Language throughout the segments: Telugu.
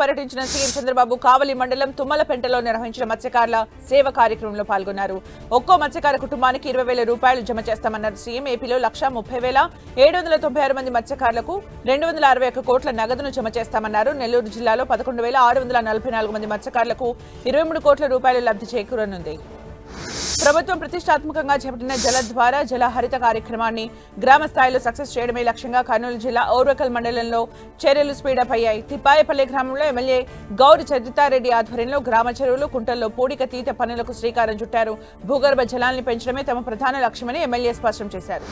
పర్యటించిన సీఎం చంద్రబాబు కావలి మండలం తుమ్మలపెంటలో నిర్వహించిన మత్స్యకారుల సేవ కార్యక్రమంలో పాల్గొన్నారు. ఒక్కో మత్స్యకార కుటుంబానికి 20,000 రూపాయలు జమ చేస్తామన్నారు సీఎం. ఏపీలో 1,30,796 మంది మత్స్యకారులకు 261 కోట్ల నగదును జమ చేస్తామన్నారు. నెల్లూరు జిల్లాలో 11,644 మంది మత్స్యకారులకు 23 కోట్ల రూపాయలు లబ్ధి చేకూరనుంది. ప్రభుత్వం ప్రతిష్టాత్మకంగా చేపట్టిన జలద్వార జల హరిత కార్యక్రమాన్ని గ్రామ స్థాయిలో సక్సెస్ చేయడమే లక్ష్యంగా కర్నూలు జిల్లా ఓర్వకల్ మండలంలో చర్యలు స్పీడప్ అయ్యాయి. తిప్పాయపల్లి గ్రామంలో ఎమ్మెల్యే గౌరి చరితారెడ్డి ఆధ్వర్యంలో గ్రామ చెరువులు కుంటల్లో పూడిక తీత పనులకు శ్రీకారం చుట్టారు. భూగర్భ జలాన్ని పెంచడమే తమ ప్రధాన లక్ష్యమని ఎమ్మెల్యే స్పష్టం చేశారు.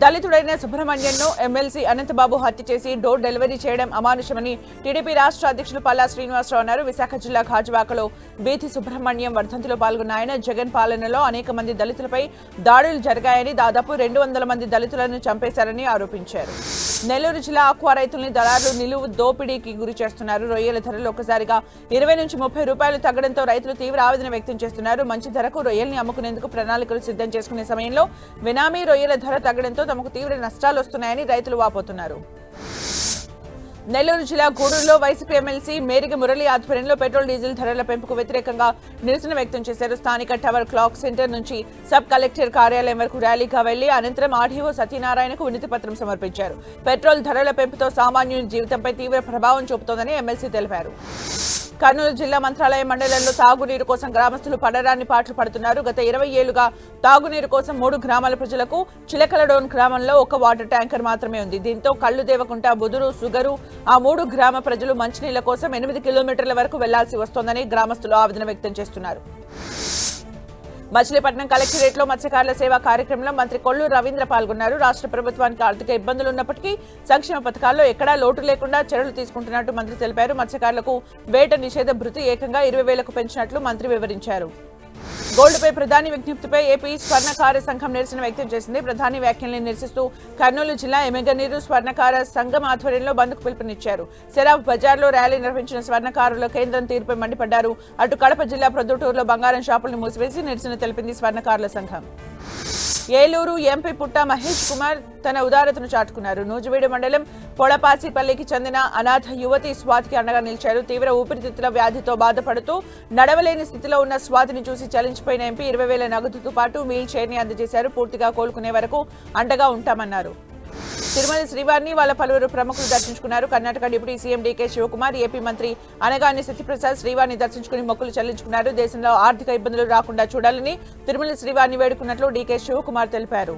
దళితుడైన సుబ్రహ్మణ్యన్ను ఎమ్మెల్సీ అనంతబాబు హత్య చేసి డోర్ డెలివరీ చేయడం అమానుషమని టీడీపీ రాష్ట్ర అధ్యక్షులు పల్లా శ్రీనివాసరావు అన్నారు. విశాఖ జిల్లా గాజువాకలో బీతి సుబ్రహ్మణ్యం వర్ధంతిలో పాల్గొన్న ఆయన జగన్ పాలనలో అనేక మంది దళితులపై దాడులు జరిగాయని, దాదాపు 200 మంది దళితులను చంపేశారని ఆరోపించారు. నెల్లూరు జిల్లా ఆక్వా రైతుల్ని దళారులు నిలువు దోపిడీకి గురి చేస్తున్నారు. రొయ్యల ధరలు ఒక్కసారిగా 20 నుంచి 30 రూపాయలు తగ్గడంతో రైతులు తీవ్ర ఆవేదన వ్యక్తం చేస్తున్నారు. మంచి ధరకు రొయ్యల్ని అమ్ముకునేందుకు ప్రణాళికలు సిద్ధం చేసుకునే సమయంలో వెనామీ రొయ్యల ధర తగ్గడంతో తమకు తీవ్ర నష్టాలు వస్తున్నాయని రైతులు వాపోతున్నారు. నెల్లూరు జిల్లా గూడూరులో వైసీపీ ఎమ్మెల్సీ మేరిగ మురళి ఆధ్వర్యంలో పెట్రోల్ డీజిల్ ధరల పెంపుకు వ్యతిరేకంగా నిరసన వ్యక్తం చేశారు. స్థానిక టవర్ క్లాక్ సెంటర్ నుంచి సబ్ కలెక్టర్ కార్యాలయం వరకు ర్యాలీగా వెళ్లి అనంతరం ఆర్డీఓ సత్యనారాయణకు వినతి పత్రం సమర్పించారు. పెట్రోల్ ధరల పెంపుతో సామాన్యుని జీవితంపై తీవ్ర ప్రభావం చూపుతోందని ఎమ్మెల్సీ తెలిపారు. కర్నూలు జిల్లా మంత్రాలయం మండలంలో తాగునీరు కోసం గ్రామస్తులు పడరాని పాటలు పడుతున్నారు. గత 20 ఏళ్లుగా తాగునీరు కోసం 3 గ్రామాల ప్రజలకు చిలకలడోన్ గ్రామంలో ఒక వాటర్ ట్యాంకర్ మాత్రమే ఉంది. దీంతో కళ్లు దేవకుంట, బుదురు, సుగరు ఆ 3 గ్రామ ప్రజలు మంచినీళ్ల కోసం 8 కిలోమీటర్ల వరకు వెళ్లాల్సి వస్తోందని గ్రామస్తులు ఆవేదన వ్యక్తం చేస్తున్నారు. మచిలీపట్నం కలెక్టరేట్లో మత్స్యకారుల సేవా కార్యక్రమంలో మంత్రి కొల్లు రవీంద్ర పాల్గొన్నారు. రాష్ట్ర ప్రభుత్వానికి ఆర్థిక ఇబ్బందులు ఉన్నప్పటికీ సంక్షేమ పథకాల్లో ఎక్కడా లోటు లేకుండా చర్యలు తీసుకుంటున్నట్టు మంత్రి తెలిపారు. మత్స్యకారులకు వేట నిషేధ భృతి ఏకంగా 20,000కు పెంచినట్లు మంత్రి వివరించారు. గోల్డ్పై ప్రధాని విజ్ఞప్తిపై ఏపీ స్వర్ణకార సంఘం నిరసన వ్యక్తం చేసింది. ప్రధాని వ్యాఖ్యల్ని నిరసిస్తూ కర్నూలు జిల్లా ఎమ్మెగనీరు స్వర్ణకార సంఘం ఆధ్వర్యంలో బంద్కు పిలుపునిచ్చారు. సెరాఫ్ బజార్లో ర్యాలీ నిర్వహించిన స్వర్ణకారుల కేంద్రం తీరుపై మండిపడ్డారు. అటు కడప జిల్లా ప్రొద్దుటూరులో బంగారం షాపులను మూసివేసి నిరసన తెలిపింది స్వర్ణకారుల సంఘం. ఏలూరు ఎంపీ పుట్ట మహేష్ కుమార్ తన ఉదారతను చాటుకున్నారు. నూజివీడు మండలం పొడపాసిపల్లికి చెందిన అనాథ యువతి స్వాతికి అండగా నిలిచారు. తీవ్ర ఊపిరితిత్తుల వ్యాధితో బాధపడుతూ నడవలేని స్థితిలో ఉన్న స్వాతిని చూసి చలించిపోయిన ఎంపీ 20,000 నగదుతో పాటు వీల్ చైర్ని అందజేశారు. పూర్తిగా కోలుకునే వరకు అండగా ఉంటామన్నారు. తిరుమల శ్రీవారిని వాళ్ళ పలువురు ప్రముఖులు దర్శించుకున్నారు. Karnataka deputy CM DK Shivakumar, AP మంత్రి అనగాని సత్యప్రసాద్ శ్రీవారిని దర్శించుకుని మొక్కులు చెల్లించుకున్నారు. దేశంలో ఆర్థిక ఇబ్బందులు రాకుండా చూడాలని తిరుమల శ్రీవారిని వేడుకున్నట్లు డీకే శివకుమార్ తెలిపారు.